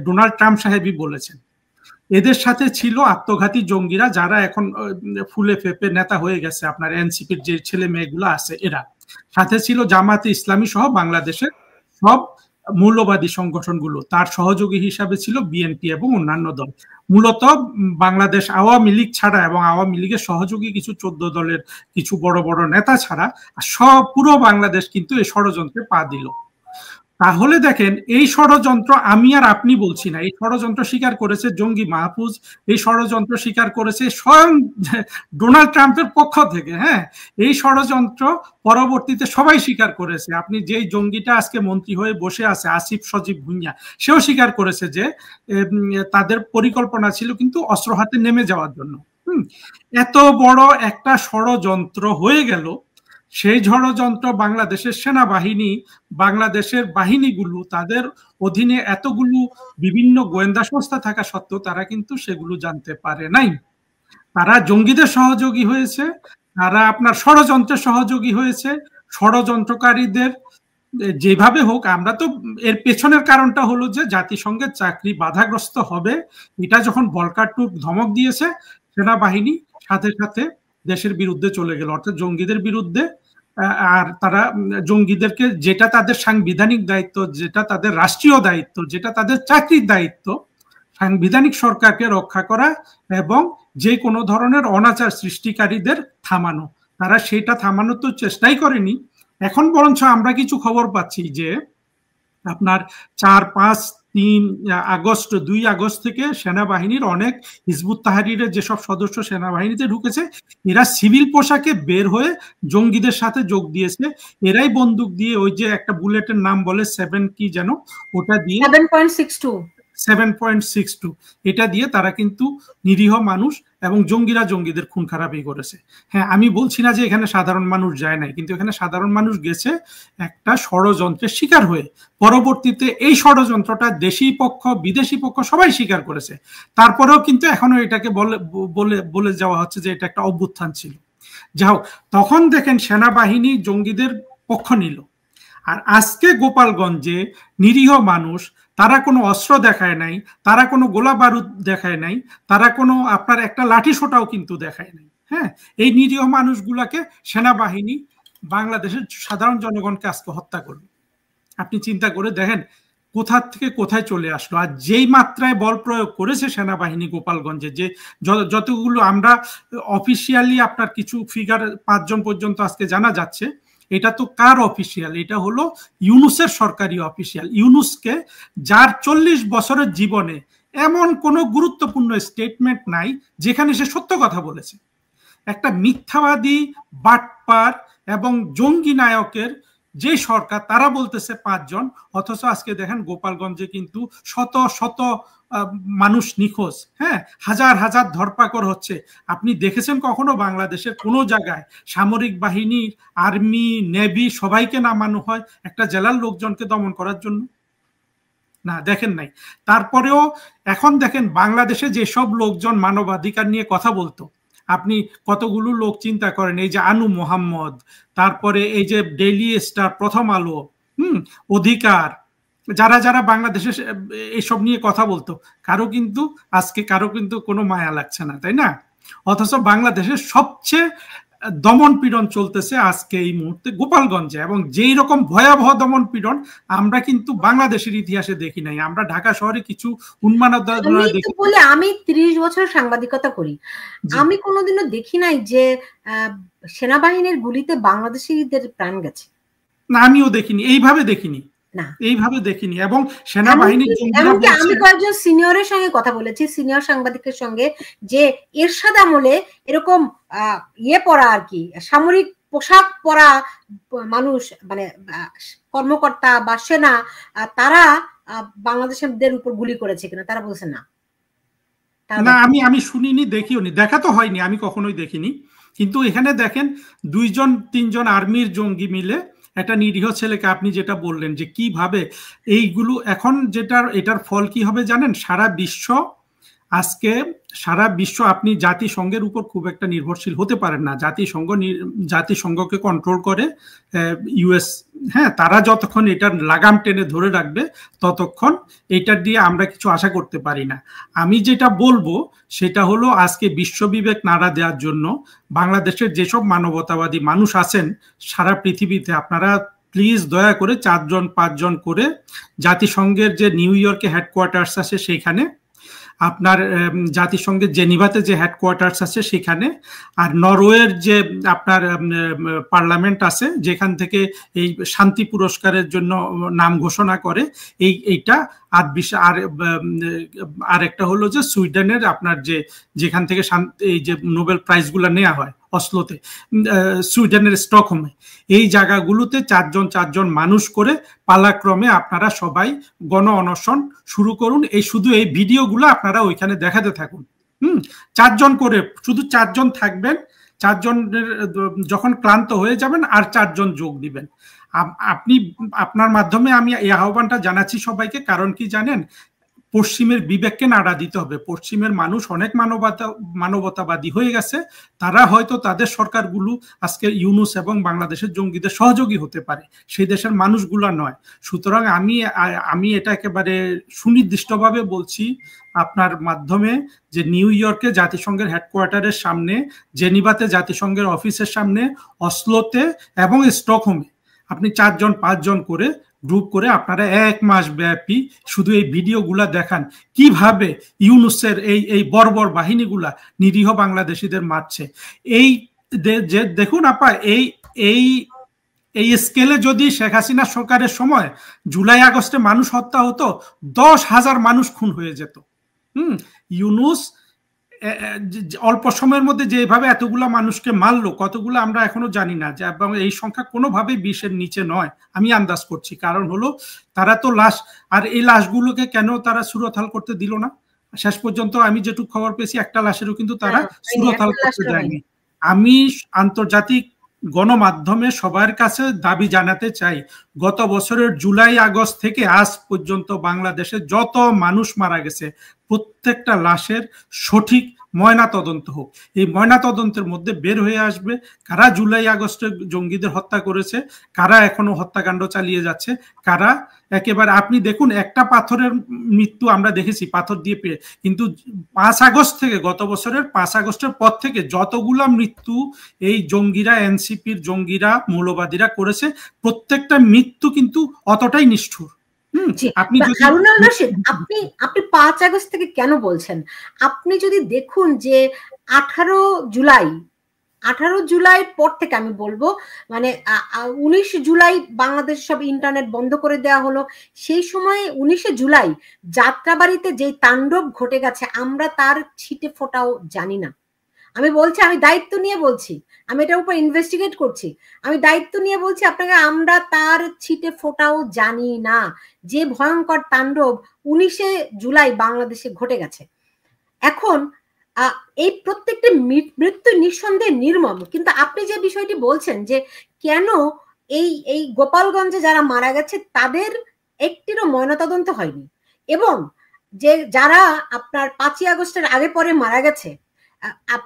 Donald Trump সাহেবই বলেছেন। এদের সাথে ছিল আত্মঘাতী জঙ্গিরা, যারা এখন ফুলে ফেপে নেতা হয়ে গেছে, আপনার এনসিপির যে ছেলে মেয়েগুলো আছে এরা। সাথে ছিল জামাতে ইসলামী সহ বাংলাদেশের সব মৌলবাদী সংগঠনগুলো। তার সহযোগী হিসাবে ছিল বিএনপি এবং অন্যান্য দল। মূলত বাংলাদেশ আওয়ামী লীগ ছাড়া এবং আওয়ামী লীগের সহযোগী কিছু 14 দলের কিছু বড় বড় নেতা ছাড়া সব পুরো বাংলাদেশ কিন্তু এই ষড়যন্ত্রে পা দিল। তাহলে দেখেন, এই ষড়যন্ত্র আমি আর আপনি বলছি না, এই ষড়যন্ত্র স্বীকার করেছে জঙ্গি মাহফুজ, এই ষড়যন্ত্র স্বীকার করেছে স্বয়ং ডোনাল্ড ট্রাম্পের পক্ষ থেকে। হ্যাঁ, এই ষড়যন্ত্র পরবর্তীতে সবাই স্বীকার করেছে। আপনি যেই জঙ্গিটা আজকে মন্ত্রী হয়ে বসে আছে আসিফ সজীব ভুঁইয়া, সেও স্বীকার করেছে যে তাদের পরিকল্পনা ছিল কিন্তু অস্ত্র হাতে নেমে যাওয়ার জন্য। এত বড় একটা ষড়যন্ত্র হয়ে গেল, সেই ষড়যন্ত্র বাংলাদেশের সেনাবাহিনী, বাংলাদেশের বাহিনীগুলো, তাদের অধীনে এতগুলো বিভিন্ন গোয়েন্দা সংস্থা থাকা সত্ত্বেও তারা কিন্তু সেগুলো জানতে পারে নাই। তারা জঙ্গিদের সহযোগী হয়েছে, তারা আপনার ষড়যন্ত্রের সহযোগী হয়েছে। ষড়যন্ত্রকারীদের যেভাবে হোক, আমরা তো এর পেছনের কারণটা হলো যে জাতিসংঘের চাকরি বাধাগ্রস্ত হবে, এটা যখন ভলকার টুক ধমক দিয়েছে, সেনাবাহিনী সাথে সাথে দেশের বিরুদ্ধে চলে গেল, অর্থাৎ জঙ্গিদের বিরুদ্ধে। আর তারা জঙ্গিদেরকে, যেটা তাদের সাংবিধানিক দায়িত্ব, যেটা তাদের রাষ্ট্রীয় দায়িত্ব, যেটা তাদের চাকরির দায়িত্ব, সাংবিধানিক সরকারকে রক্ষা করা এবং যে কোনো ধরনের অনাচার সৃষ্টিকারীদের থামানো, তারা সেটা থামানোর তো চেষ্টাই করেনি। এখন বরঞ্চ আমরা কিছু খবর পাচ্ছি যে আপনার 2 আগস্ট থেকে সেনাবাহিনীর অনেক হিজবুত তাহরিরের যেসব সদস্য সেনাবাহিনীতে ঢুকেছে, এরা সিভিল পোশাকে বের হয়ে জঙ্গিদের সাথে যোগ দিয়েছে। এরাই বন্দুক দিয়ে, ওই যে একটা বুলেটের নাম বলে 7 কি যেন, ওটা দিয়ে 7.62 এটা দিয়ে তারা কিন্তু নিরীহ মানুষ এবং জঙ্গিদের খুন খারাপই করেছে। হ্যাঁ, আমি বলছি না যে এখানে সাধারণ মানুষ যায় নাই, কিন্তু এখানে সাধারণ মানুষ গেছে একটা ষড়যন্ত্রের শিকার হয়ে। পরবর্তীতে এই ষড়যন্ত্রটা দেশি পক্ষ বিদেশি পক্ষ সবাই স্বীকার করেছে। তারপরেও কিন্তু এখনো এটাকে বলে যাওয়া হচ্ছে যে এটা একটা অভ্যুত্থান ছিল। যাই হোক, তখন দেখেন সেনাবাহিনী জঙ্গিদের পক্ষ নিল। আর আজকে গোপালগঞ্জে নিরীহ মানুষ, তারা কোনো অস্ত্র দেখায় নাই, তারা কোনো গোলা বারুদ দেখায় নাই, তারা কোনো আপনার একটা লাঠি সোটাও কিন্তু দেখায় নাই। হ্যাঁ, এই নিরীহ মানুষগুলাকে সেনাবাহিনী বাংলাদেশের সাধারণ জনগণকে আজকে হত্যা করবে। আপনি চিন্তা করে দেখেন কোথা থেকে কোথায় চলে আসলো। আর যেই মাত্রায় বল প্রয়োগ করেছে সেনাবাহিনী গোপালগঞ্জে, যে যতগুলো আমরা অফিসিয়ালি আপনার কিছু ফিগার 5 জন পর্যন্ত আজকে জানা যাচ্ছে, এটা তো কার অফিসিয়াল? এটা হলো ইউনুসের সরকারি অফিসিয়াল। ইউনুসকে, যার 40 বছরের জীবনে এমন কোনো গুরুত্বপূর্ণ স্টেটমেন্ট নাই যেখানে সে সত্য কথা বলেছে। একটা মিথ্যাবাদী, বাটপার এবং জঙ্গি নায়কের যে সরকার, তারা বলতেছে 5 জন, অথচ আজকে দেখেন গোপালগঞ্জে কিন্তু শত শত মানুষ নিখোঁজ। হ্যাঁ, হাজার হাজার ধরপাকড় হচ্ছে। আপনি দেখেছেন কখনো বাংলাদেশের কোনো জায়গায় সামরিক বাহিনী, আর্মি, নেভি সবাইকে নামানো হয় একটা জেলার লোকজনকে দমন করার জন্য? না, দেখেন নাই। তারপরেও এখন দেখেন বাংলাদেশে যেসব লোকজন মানবাধিকার নিয়ে কথা বলতো, আপনি কতগুলো লোক চিন্তা করেন, এই যে আনু মোহাম্মদ, তারপরে এই যে ডেইলি স্টার, প্রথম আলো, অধিকার, যারা যারা বাংলাদেশে এসব নিয়ে কথা বলতো, কারো কিন্তু কোনো মায়া লাগছে না, তাই না? অথচ বাংলাদেশের সবচেয়ে দমন পীড়ন চলতেছে আজকে এই মুহূর্তে গোপালগঞ্জে, এবং যেই রকম ভয়াবহ দমন পীড়ন আমরা কিন্তু বাংলাদেশের ইতিহাসে দেখি নাই। আমরা ঢাকা শহরে কিছু উন্মাদনা দেখি। আমি 30 বছর সাংবাদিকতা করি, আমি কোনোদিনও দেখি নাই যে সেনাবাহিনীর গুলিতে বাংলাদেশিদের প্রাণ গেছে। না, আমিও দেখিনি, এইভাবে দেখিনি, এবং সেনাবাহিনীর আমি কয়েকজন সিনিয়রের সঙ্গে কথা বলেছি, সিনিয়র সাংবাদিকের সঙ্গে, যে এরশাদ আমলে এরকম পরা আর কি সামরিক পোশাক পরা মানুষ, মানে কর্মকর্তা বা সেনা, তারা বাংলাদেশের উপর গুলি করেছে কিনা, তারা বলছে না। আমি শুনিনি, দেখিও নি, দেখা তো হয়নি, আমি কখনোই দেখিনি। কিন্তু এখানে দেখেন 2-3 জন আর্মির জঙ্গি মিলে একটা নিরীহ ছেলেকে, আপনি যেটা বললেন যে কিভাবে এইগুলো এখন, এটার ফল কি হবে জানেন? সারা বিশ্ব আজকে সারা বিশ্ব আপনি জাতিসংঘের উপর খুব একটা নির্ভরশীল হতে পারেন না। জাতিসংঘকে কন্ট্রোল করে ইউএস। হ্যাঁ, তারা যতক্ষণ এটার লাগাম টেনে ধরে রাখবে ততক্ষণ এটার দিয়ে আমরা কিছু আশা করতে পারি না। আমি যেটা বলবো সেটা হলো, আজকে বিশ্ববিবেক নাড়া দেওয়ার জন্য বাংলাদেশের যেসব মানবতাবাদী মানুষ আছেন সারা পৃথিবীতে, আপনারা প্লিজ দয়া করে 4-5 জন করে জাতিসংঘের যে নিউ ইয়র্কে হেডকোয়ার্টার্স আছে সেখানে, আপনার জাতিসংঘের জেনিভাতে যে হেডকোয়ার্টার্স আছে সেখানে, আর নরওয়ের যে আপনার পার্লামেন্ট আছে যেখান থেকে এই শান্তি পুরস্কারের জন্য নাম ঘোষণা করে, এইটা আর একটা হলো যে সুইডেনের আপনার যেখান থেকে এই যে নোবেল প্রাইজগুলো নেওয়া হয় অসলোতে, সুইডেনের স্টকহোমে, এই জায়গাগুলোতে 4 জন মানুষ করে পালাক্রমে আপনারা সবাই গণ অনশন শুরু করুন। শুধু এই ভিডিওগুলো আপনারা ওইখানে দেখাতে থাকুন। 4 জন করে, শুধু 4 জন থাকবেন। 4 জনের যখন ক্লান্ত হয়ে যাবেন আর 4 জন যোগ দিবেন। আপনার মাধ্যমে আমি এই আহ্বানটা জানাচ্ছি সবাইকে, কারণ কি জানেন, পশ্চিমের বিবেককে নাড়া দিতে হবে। পশ্চিমের মানুষ অনেক মানবতাবাদী হয়ে গেছে, তারা হয়তো তাদের সরকারগুলো আজকে ইউনুস এবং বাংলাদেশের জঙ্গিদের সহযোগী হতে পারে, সেই দেশের মানুষগুলা নয়। সুতরাং আমি এটা একেবারে সুনির্দিষ্টভাবে বলছি আপনার মাধ্যমে, যে নিউ ইয়র্কে জাতিসংঘের হেডকোয়ার্টারের সামনে, জেনিভাতে জাতিসংঘের অফিসের সামনে, অসলোতে এবং স্টকহোমে আপনি 4-5 জন করে গ্রুপ করে আপনারা 1 মাস ব্যাপী শুধু এই ভিডিওগুলা দেখান, কিভাবে ইউনুসের এই বর্বর বাহিনীগুলা নিরীহ বাংলাদেশিদের মারছে। এই যে দেখুন আপা, এই স্কেলে যদি শেখ হাসিনা সরকারের সময় জুলাই আগস্টে মানুষ হত্যা হতো, 10,000 মানুষ খুন হয়ে যেত। ইউনুস অল্প সময়ের মধ্যে যেভাবে এতগুলা মানুষকে মারলো, কতগুলো আমরা এখনো জানি না, এবং এই সংখ্যা কোনোভাবেই 20-এর নিচে নয় আমি আন্দাজ করছি। কারণ হলো তারা তো লাশ, আর এই লাশগুলোকে কেন তারা সুরতহাল করতে দিল না? শেষ পর্যন্ত আমি যেটুকু খবর পেয়েছি, একটা লাশেরও কিন্তু তারা সুরতহাল করতে দেয়নি। আমি আন্তর্জাতিক গণমাধ্যমে সবার কাছে দাবি জানাতে চাই, গত বছরের জুলাই আগস্ট থেকে আজ পর্যন্ত বাংলাদেশে যত মানুষ মারা গেছে প্রত্যেকটা লাশের সঠিক ময়না তদন্ত হোক। এই ময়না তদন্তের মধ্যে বের হয়ে আসবে কারা জুলাই আগস্টে জঙ্গিদের হত্যা করেছে, কারা এখনো হত্যাকাণ্ড চালিয়ে যাচ্ছে, কারা একেবারে, আপনি দেখুন একটা পাথরের মৃত্যু আমরা দেখেছি পাথর দিয়ে পেয়ে, কিন্তু 5 আগস্ট থেকে, গত বছরের 5 আগস্টের পর থেকে যতগুলা মৃত্যু এই জঙ্গিরা, এনসিপির জঙ্গিরা, মৌলবাদীরা করেছে, প্রত্যেকটা মৃত্যু কিন্তু অতটাই নিষ্ঠুর। আপনি 5 আগস্ট থেকে কেন বলছেন? আপনি যদি দেখুন যে 18 জুলাই পর থেকে, আমি বলবো মানে 19 জুলাই বাংলাদেশ সব ইন্টারনেট বন্ধ করে দেওয়া হলো, সেই সময় 19 জুলাই যাত্রাবাড়িতে যে তাণ্ডব ঘটে গেছে আমরা তার ছিটে ফোটাও জানি না। আমি বলছি, আমি দায়িত্ব নিয়ে বলছি, আমি এটার উপর ইনভেস্টিগেট করছি, আমি দায়িত্ব নিয়ে বলছি আপনাকে, আমরা তার ছিটে ফোটাও জানি না যে ভয়ঙ্কর তাণ্ডব 19 জুলাই বাংলাদেশে ঘটে গেছে। এখন এই প্রত্যেকটি মৃত্যু নিঃসন্দেহে নির্মম, কিন্তু আপনি যে বিষয়টি বলছেন যে কেন এই গোপালগঞ্জে যারা মারা গেছে তাদের একটিরও ময়নাতদন্ত হয়নি, এবং যে যারা আপনার 5ই আগস্টের আগে পরে মারা গেছে,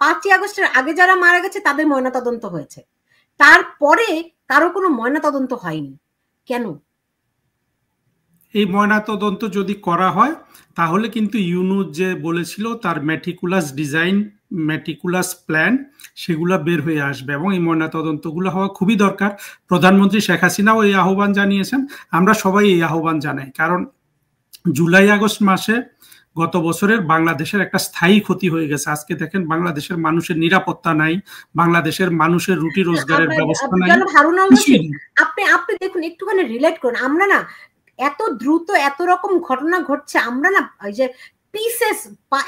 5ই আগস্টের আগে যারা মারা গেছে তাদের ময়নাতদন্ত হয়েছে, তারপরে কারো কোনো ময়নাতদন্ত হয়নি কেন? এই ময়নাতদন্ত যদি করা হয় তাহলে কিন্তু ইউনুস যে বলেছিল তার মেটিকুলাস ডিজাইন, মেটিকুলাস প্ল্যান, সেগুলা বের হয়ে আসবে, এবং এই ময়নাতদন্তগুলো হওয়া খুবই দরকার। প্রধানমন্ত্রী শেখ হাসিনাও এই আহ্বান জানিয়েছেন, আমরা সবাই এই আহ্বান জানাই, কারণ জুলাই আগস্ট মাসে গত বছরের বাংলাদেশের একটা স্থায়ী ক্ষতি হয়ে গেছে। আজকে দেখেন বাংলাদেশের মানুষের নিরাপত্তা নাই, বাংলাদেশের মানুষের রুটি রোজগারের ব্যবস্থা নাই। আপনি দেখুন, একটুখানি রিলেট করুন, আমরা না এত দ্রুত এত রকম ঘটনা ঘটছে, আমরা না ওই যে পিসেস,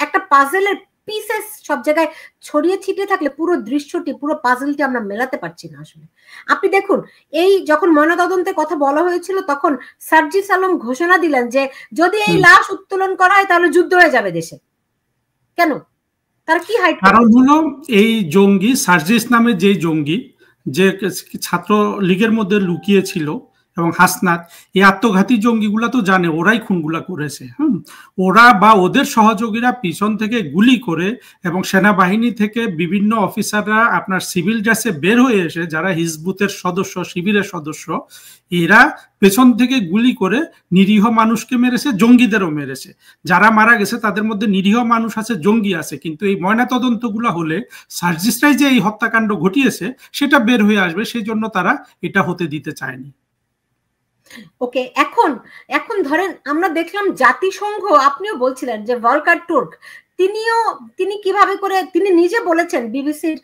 একটা পাজেলের পিসেস সব জায়গায় ছড়িয়ে ছিটিয়ে থাকলে পুরো দৃশ্যটি, পুরো পাজেলটি আমরা মেলাতে পারছি না আসলে। আপনি দেখুন, এই যখন ময়নাতদন্তের কথা বলা হয়েছিল তখন সার্জিস আলম ঘোষণা দিলেন যে যদি এই লাশ উত্তোলন করা হয় তাহলে যুদ্ধ হয়ে যাবে দেশে। কেন? তার কি হাইট? কারণ হলো এই জঙ্গি সার্জিস নামে যে জঙ্গি, যে ছাত্র লীগের মধ্যে লুকিয়ে ছিল এবং হাসনাত, এই আত্মঘাতী জঙ্গিগুলা তো জানে ওরাই খুনগুলা করেছে। ওরা বা ওদের সহযোগীরা পিছন থেকে গুলি করে এবং সেনাবাহিনী থেকে বিভিন্ন অফিসাররা আপনার সিভিল ড্রেসে বের হয়ে এসে, যারা হিজবুতের সদস্য, শিবিরের সদস্য, এরা পেছন থেকে গুলি করে নিরীহ মানুষকে মেরেছে, জঙ্গিদেরও মেরেছে। যারা মারা গেছে তাদের মধ্যে নিরীহ মানুষ আছে, জঙ্গি আছে, কিন্তু এই ময়নাতদন্তগুলো হলে সার্জিস্ট্রাই যে এই হত্যাকাণ্ড ঘটিয়েছে সেটা বের হয়ে আসবে, সেই জন্য তারা এটা হতে দিতে চায়নি। ওকে, এখন এখন ধরেন আমরা দেখলাম জাতিসংঘ, আপনিও বলছিলেন যে ভলকার তুর্ক, তিনি কিভাবে করে, তিনি নিজে বলেছেন বিবিসির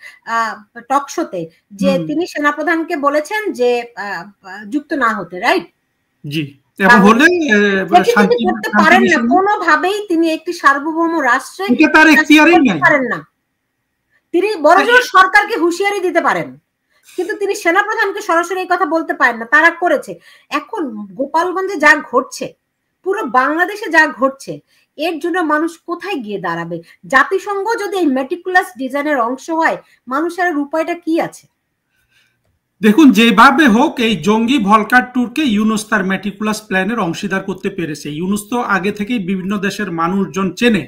টক শোতে যে তিনি সেনাপ্রধানকে বলেছেন যে যুক্ত না হতে, রাইট? জি, এবং হলে শান্তি করতে পারেন না কোনোভাবেই, তিনি একটি সার্বভৌম রাষ্ট্রে তার এখতিয়ারই নাই, পারেন না। তিনি বড়জোর সরকারকে হুঁশিয়ারি দিতে পারেন, কিন্তু তিনি সেনাপ্রধানকে সরাসরি এই কথা বলতে পারেন না। তারা করেছে। এখন গোপালগঞ্জে যা ঘটছে, পুরো বাংলাদেশে যা ঘটছে, এর জন্য মানুষ কোথায় গিয়ে দাঁড়াবে? জাতিসংঘ যদি এই মেটিকুলাস ডিজাইনের অংশ হয়, মানুষের উপায়টা কি আছে? দেখুন, যেভাবে হোক এই জঙ্গি ভলকার ট্যুরকে ইউনুস তার মেটিকুলাস প্ল্যানের অংশীদার করতে পেরেছে। ইউনুস তো আগে থেকেই বিভিন্ন দেশের মানুষজন চেনে,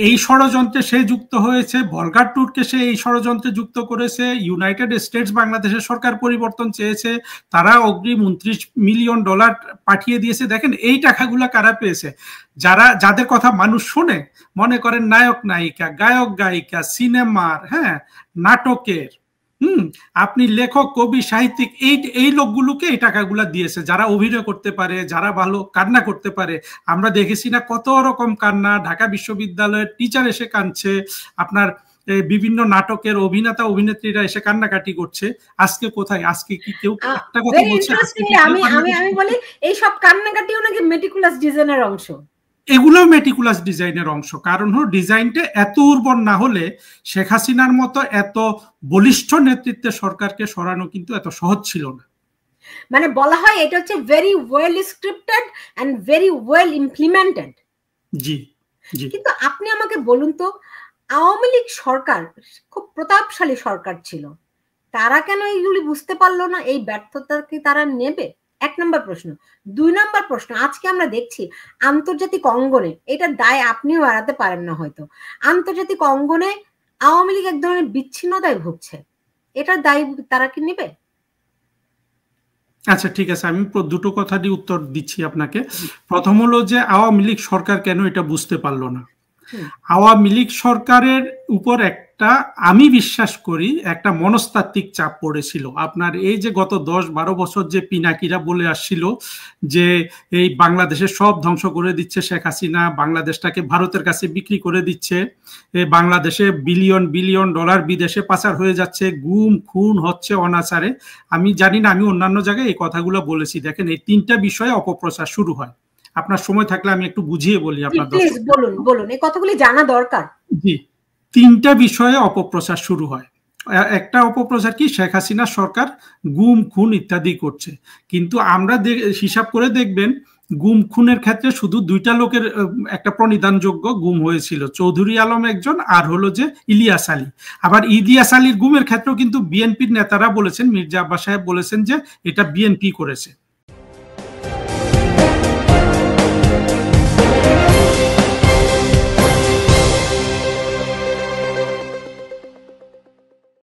এই ষড়যন্ত্রে সে যুক্ত হয়েছে, ভলকার ট্যুরকে সে এই ষড়যন্ত্রে যুক্ত করেছে। ইউনাইটেড স্টেটস বাংলাদেশের সরকার পরিবর্তন চেয়েছে, তারা অগ্রিম $29 মিলিয়ন পাঠিয়ে দিয়েছে। দেখেন এই টাকাগুলো কারা পেয়েছে? যাদের কথা মানুষ শোনে, মনে করেন নায়ক নায়িকা, গায়ক গায়িকা, সিনেমার, নাটকের, আপনি লেখক, কবি, সাহিত্যিক, এই লোকগুলোকে এই টাকাগুলা দিয়েছে, যারা অভিনয় করতে পারে, যারা ভালো কান্না করতে পারে। আমরা দেখেছি না কত রকম কান্না, ঢাকা বিশ্ববিদ্যালয়ের টিচার এসে কাঁদছে, আপনার বিভিন্ন নাটকের অভিনেতা অভিনেত্রীরা এসে কান্নাকাটি করছে। আজকে কোথায়? আজকে কি কেউ একটা কথা বলছে? আমি বলি এই সব কান্নাকাটিও নাকি মেটিকুলাস ডিজাইনের অংশ। এগুলো মেটিকুলাস ডিজাইনের অংশ। কারণ হলো ডিজাইনটা এত উর্বর না হলে শেখ হাসিনার মতো এত বলিষ্ঠ নেতৃত্বে সরকারকে সরানো কিন্তু এত সহজ ছিল না। মানে বলা হয় এটা হচ্ছে very well scripted and very well implemented. জি জি। কিন্তু আপনি আমাকে বলুন তো, আওয়ামী লীগ সরকার খুব প্রতাপশালী সরকার ছিল, তারা কেন এইগুলি বুঝতে পারলো না? এই ব্যর্থতা কি তারা নেবে? 1 নম্বর প্রশ্ন। 2 নম্বর প্রশ্ন, আজকে আমরা দেখছি আন্তর্জাতিক অঙ্গনে, এটার দায় আপনিও এড়াতে পারেন না হয়তো, আন্তর্জাতিক অঙ্গনে আওয়ামী লীগ এক ধরনের বিচ্ছিন্নতায় ভুগছে, এটার দায় তারা কি নেবে? আচ্ছা ঠিক আছে, আমি দুটো কথা দিয়ে উত্তর দিচ্ছি আপনাকে। প্রথম হলো যে আওয়ামী লীগ সরকার কেন এটা বুঝতে পারলো না। আওয়ামী লীগ সরকারের উপর একটা, আমি বিশ্বাস করি, একটা মনস্তাত্ত্বিক চাপ পড়েছিল। আপনার এই যে গত 10-12 বছর যে পিনাকিরা বলে আসছিল যে এই বাংলাদেশের সব ধ্বংস করে দিচ্ছে শেখ হাসিনা, বাংলাদেশটাকে ভারতের কাছে বিক্রি করে দিচ্ছে, বাংলাদেশে বিলিয়ন বিলিয়ন ডলার বিদেশে পাচার হয়ে যাচ্ছে, গুম খুন হচ্ছে অনাচারে। আমি জানি না, আমি অন্যান্য জায়গায় এই কথাগুলো বলেছি। দেখেন এই 3টা বিষয়ে অপপ্রচার শুরু হয়। আপনার সময় থাকলে আমি একটু বুঝিয়ে বলি আপনার। প্লিজ বলুন বলুন, এই কথাগুলি জানা দরকার। জি, 3টা বিষয়ে অপপ্রচার শুরু হয়। একটা অপপ্রচার কি, শেখ হাসিনা সরকার গুম খুন ইত্যাদি করছে, কিন্তু আমরা হিসাব করে দেখবেন গুম খুনের ক্ষেত্রে শুধু 2টা লোকের একটা প্রণিধানযোগ্য গুম হয়েছিল, চৌধুরী আলম একজন, আর হলো যে ইলিয়াস আলী। আবার ইলিয়াস আলীর গুমের ক্ষেত্রেও কিন্তু বিএনপির নেতারা বলেছেন, মির্জা আব্বাস সাহেব বলেছেন যে এটা বিএনপি করেছে।